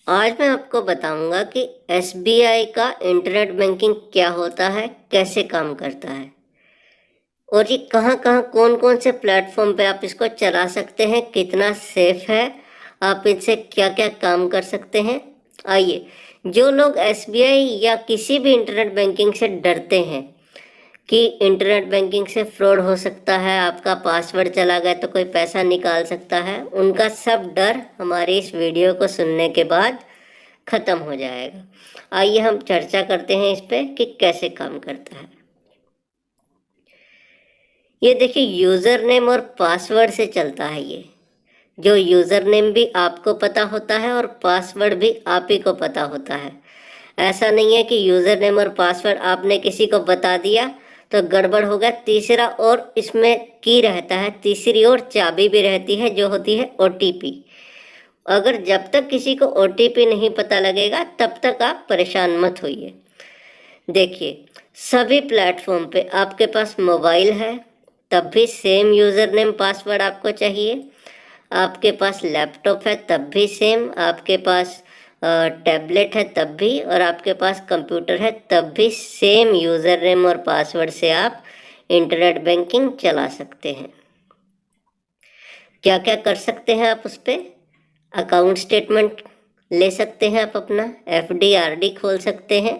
आज मैं आपको बताऊंगा कि एसबीआई का इंटरनेट बैंकिंग क्या होता है, कैसे काम करता है और ये कहाँ कहाँ कौन कौन से प्लेटफॉर्म पे आप इसको चला सकते हैं, कितना सेफ है, आप इनसे क्या क्या काम कर सकते हैं। आइए, जो लोग एसबीआई या किसी भी इंटरनेट बैंकिंग से डरते हैं कि इंटरनेट बैंकिंग से फ्रॉड हो सकता है, आपका पासवर्ड चला गया तो कोई पैसा निकाल सकता है, उनका सब डर हमारी इस वीडियो को सुनने के बाद खत्म हो जाएगा। आइए हम चर्चा करते हैं इस पे कि कैसे काम करता है। ये देखिए, यूज़र नेम और पासवर्ड से चलता है ये। जो यूज़र नेम भी आपको पता होता है और पासवर्ड भी आप ही को पता होता है। ऐसा नहीं है कि यूज़र नेम और पासवर्ड आपने किसी को बता दिया तो गड़बड़ हो गया। तीसरा और इसमें की रहता है, तीसरी और चाबी भी रहती है जो होती है ओटीपी। अगर जब तक किसी को ओटीपी नहीं पता लगेगा तब तक आप परेशान मत होइए। देखिए, सभी प्लेटफॉर्म पे आपके पास मोबाइल है तब भी सेम यूज़र नेम पासवर्ड आपको चाहिए। आपके पास लैपटॉप है तब भी सेम, आपके पास टैबलेट है तब भी, और आपके पास कंप्यूटर है तब भी सेम यूज़र नेम और पासवर्ड से आप इंटरनेट बैंकिंग चला सकते हैं। क्या क्या कर सकते हैं आप उस पर? अकाउंट स्टेटमेंट ले सकते हैं आप अपना, एफडी आरडी खोल सकते हैं,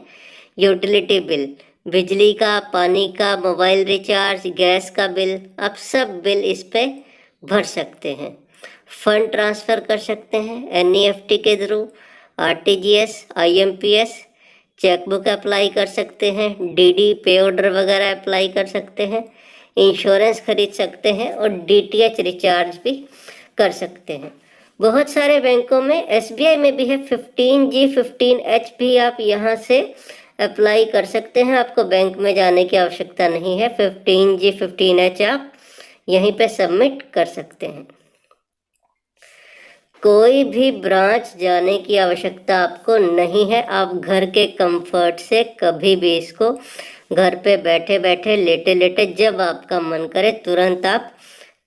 यूटिलिटी बिल, बिजली का, पानी का, मोबाइल रिचार्ज, गैस का बिल, आप सब बिल इस पे भर सकते हैं। फंड ट्रांसफ़र कर सकते हैं एनईएफटी के through, RTGS, IMPS, chequebook apply कर सकते हैं, डीडी पे ऑर्डर वगैरह अप्लाई कर सकते हैं, इंश्योरेंस खरीद सकते हैं और डीटीएच रिचार्ज भी कर सकते हैं। बहुत सारे बैंकों में, एसबीआई में भी है 15G 15H भी आप यहाँ से अप्लाई कर सकते हैं। आपको बैंक में जाने की आवश्यकता नहीं है। 15G 15H आप यहीं पे सबमिट कर सकते हैं। कोई भी ब्रांच जाने की आवश्यकता आपको नहीं है। आप घर के कंफर्ट से कभी भी इसको घर पे बैठे बैठे, लेटे लेटे, जब आपका मन करे तुरंत आप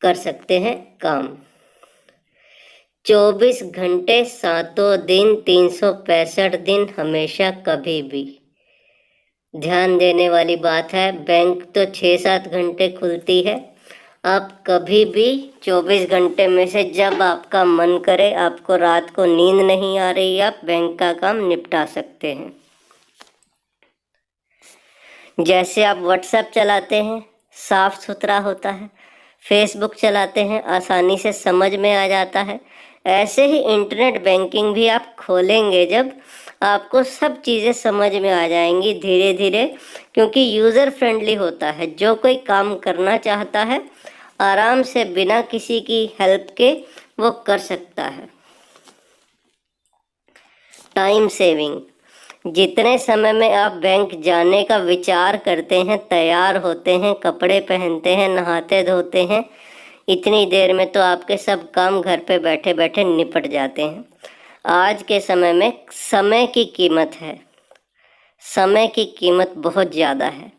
कर सकते हैं काम। 24 घंटे, 7 दिन, 365 दिन, हमेशा, कभी भी। ध्यान देने वाली बात है, बैंक तो 6-7 घंटे खुलती है। आप कभी भी 24 घंटे में से जब आपका मन करे, आपको रात को नींद नहीं आ रही, आप बैंक का काम निपटा सकते हैं। जैसे आप व्हाट्सएप चलाते हैं, साफ सुथरा होता है, फेसबुक चलाते हैं, आसानी से समझ में आ जाता है, ऐसे ही इंटरनेट बैंकिंग भी आप खोलेंगे जब, आपको सब चीज़ें समझ में आ जाएंगी धीरे धीरे, क्योंकि यूज़र फ्रेंडली होता है। जो कोई काम करना चाहता है आराम से बिना किसी की हेल्प के वो कर सकता है। टाइम सेविंग, जितने समय में आप बैंक जाने का विचार करते हैं, तैयार होते हैं, कपड़े पहनते हैं, नहाते धोते हैं, इतनी देर में तो आपके सब काम घर पे बैठे बैठे निपट जाते हैं। आज के समय में समय की कीमत है, समय की कीमत बहुत ज़्यादा है,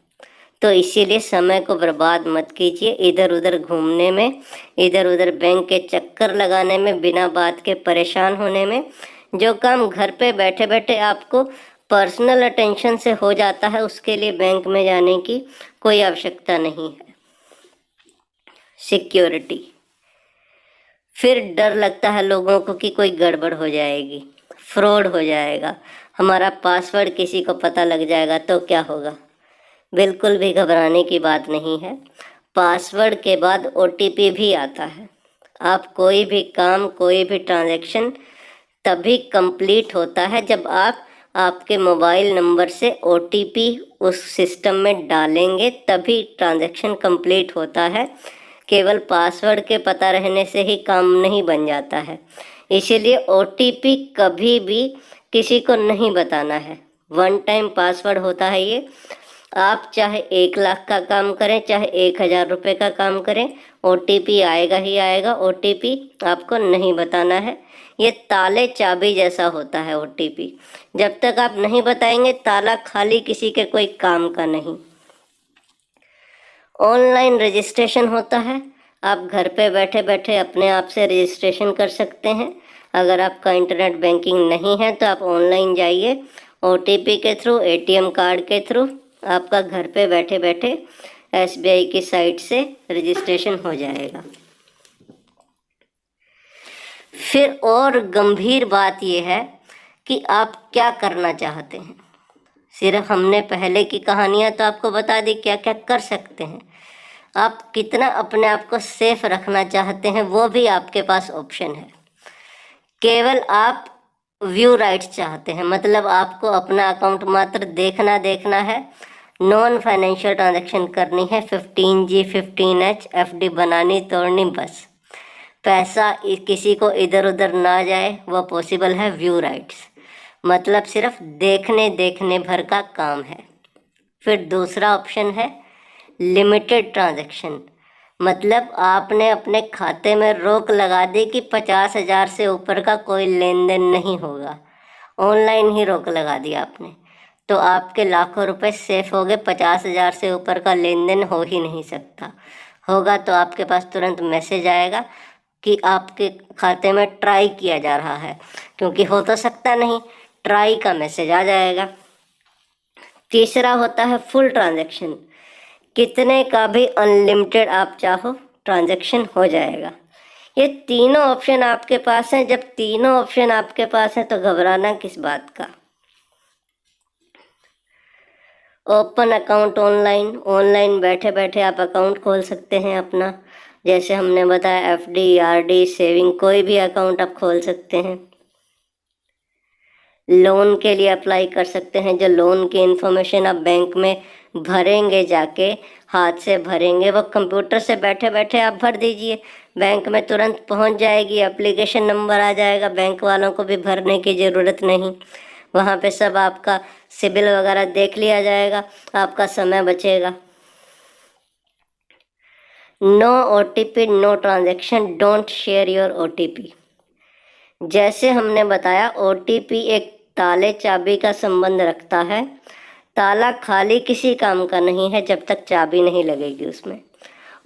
तो इसीलिए समय को बर्बाद मत कीजिए इधर उधर घूमने में, इधर उधर बैंक के चक्कर लगाने में, बिना बात के परेशान होने में। जो काम घर पे बैठे बैठे आपको पर्सनल अटेंशन से हो जाता है, उसके लिए बैंक में जाने की कोई आवश्यकता नहीं है। सिक्योरिटी, फिर डर लगता है लोगों को कि कोई गड़बड़ हो जाएगी, फ्रॉड हो जाएगा, हमारा पासवर्ड किसी को पता लग जाएगा तो क्या होगा। बिल्कुल भी घबराने की बात नहीं है। पासवर्ड के बाद ओटीपी भी आता है। आप कोई भी काम, कोई भी ट्रांजैक्शन तभी कंप्लीट होता है जब आप आपके मोबाइल नंबर से ओटीपी उस सिस्टम में डालेंगे, तभी ट्रांजैक्शन कंप्लीट होता है। केवल पासवर्ड के पता रहने से ही काम नहीं बन जाता है। इसीलिए ओटीपी कभी भी किसी को नहीं बताना है। 1 टाइम पासवर्ड होता है ये। आप चाहे 1 लाख का काम करें, चाहे 1000 रुपये का काम करें, ओटीपी आएगा ही आएगा। ओटीपी आपको नहीं बताना है। ये ताले चाबी जैसा होता है ओटीपी। जब तक आप नहीं बताएंगे, ताला खाली किसी के कोई काम का नहीं। ऑनलाइन रजिस्ट्रेशन होता है। आप घर पे बैठे बैठे अपने आप से रजिस्ट्रेशन कर सकते हैं। अगर आपका इंटरनेट बैंकिंग नहीं है तो आप ऑनलाइन जाइए, OTP के थ्रू, ATM कार्ड के थ्रू आपका घर पे बैठे बैठे SBI की साइट से रजिस्ट्रेशन हो जाएगा। फिर और गंभीर बात यह है कि आप क्या करना चाहते हैं। सिर्फ हमने पहले की कहानियाँ तो आपको बता दी क्या क्या कर सकते हैं, आप कितना अपने आप को सेफ रखना चाहते हैं वो भी आपके पास ऑप्शन है। केवल आप व्यू राइट्स चाहते हैं, मतलब आपको अपना अकाउंट मात्र देखना है, नॉन फाइनेंशियल ट्रांजैक्शन करनी है, 15G 15H FD बनानी तोड़नी, बस पैसा किसी को इधर उधर ना जाए वो पॉसिबल है। व्यू राइट्स मतलब सिर्फ देखने भर का काम है। फिर दूसरा ऑप्शन है लिमिटेड ट्रांजैक्शन, मतलब आपने अपने खाते में रोक लगा दी कि 50,000 से ऊपर का कोई लेन देन नहीं होगा, ऑनलाइन ही रोक लगा दी आपने, तो आपके लाखों रुपए सेफ हो गए। 50,000 से ऊपर का लेन देन हो ही नहीं सकता, होगा तो आपके पास तुरंत मैसेज आएगा कि आपके खाते में ट्राई किया जा रहा है, क्योंकि हो तो सकता नहीं, ट्राई का मैसेज आ जाएगा। तीसरा होता है फुल ट्रांजैक्शन, कितने का भी अनलिमिटेड आप चाहो ट्रांजैक्शन हो जाएगा। ये तीनों ऑप्शन आपके पास हैं। जब तीनों ऑप्शन आपके पास हैं तो घबराना किस बात का। ओपन अकाउंट ऑनलाइन बैठे बैठे आप अकाउंट खोल सकते हैं अपना, जैसे हमने बताया FD RD सेविंग, कोई भी अकाउंट आप खोल सकते हैं। लोन के लिए अप्लाई कर सकते हैं, जो लोन की इन्फॉर्मेशन आप बैंक में भरेंगे, जाके हाथ से भरेंगे, वो कंप्यूटर से बैठे बैठे आप भर दीजिए, बैंक में तुरंत पहुंच जाएगी, एप्लीकेशन नंबर आ जाएगा, बैंक वालों को भी भरने की ज़रूरत नहीं, वहाँ पे सब आपका सिबिल वगैरह देख लिया जाएगा, आपका समय बचेगा। No OTP no transaction, don't share your OTP। जैसे हमने बताया OTP एक ताले चाबी का संबंध रखता है, ताला खाली किसी काम का नहीं है जब तक चाबी नहीं लगेगी उसमें।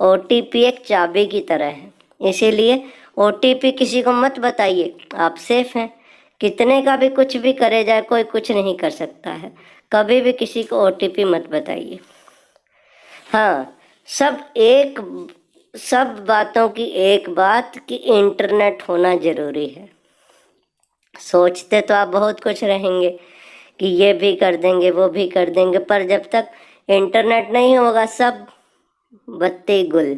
OTP एक चाबी की तरह है, इसीलिए OTP किसी को मत बताइए, आप सेफ हैं। कितने का भी कुछ भी करे जाए कोई कुछ नहीं कर सकता है, कभी भी किसी को OTP मत बताइए। हाँ, सब बातों की एक बात कि इंटरनेट होना ज़रूरी है। सोचते तो आप बहुत कुछ रहेंगे कि ये भी कर देंगे वो भी कर देंगे, पर जब तक इंटरनेट नहीं होगा सब बत्ती गुल।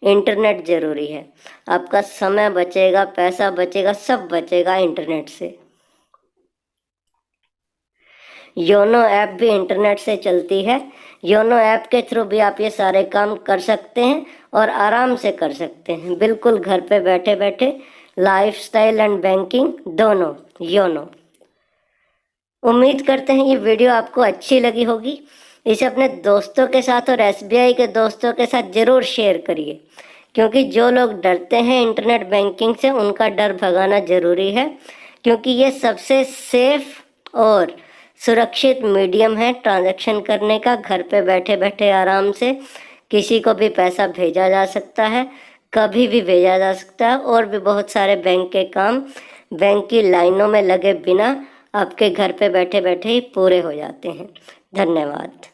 इंटरनेट ज़रूरी है, आपका समय बचेगा, पैसा बचेगा, सब बचेगा इंटरनेट से। योनो ऐप भी इंटरनेट से चलती है, योनो ऐप के थ्रू भी आप ये सारे काम कर सकते हैं और आराम से कर सकते हैं, बिल्कुल घर पे बैठे बैठे, लाइफस्टाइल एंड बैंकिंग दोनों योनो। उम्मीद करते हैं ये वीडियो आपको अच्छी लगी होगी, इसे अपने दोस्तों के साथ और SBI के दोस्तों के साथ ज़रूर शेयर करिए, क्योंकि जो लोग डरते हैं इंटरनेट बैंकिंग से उनका डर भगाना ज़रूरी है, क्योंकि ये सबसे सेफ और सुरक्षित मीडियम है ट्रांजैक्शन करने का। घर पे बैठे बैठे आराम से किसी को भी पैसा भेजा जा सकता है, कभी भी भेजा जा सकता है, और भी बहुत सारे बैंक के काम बैंक की लाइनों में लगे बिना आपके घर पे बैठे बैठे ही पूरे हो जाते हैं। धन्यवाद।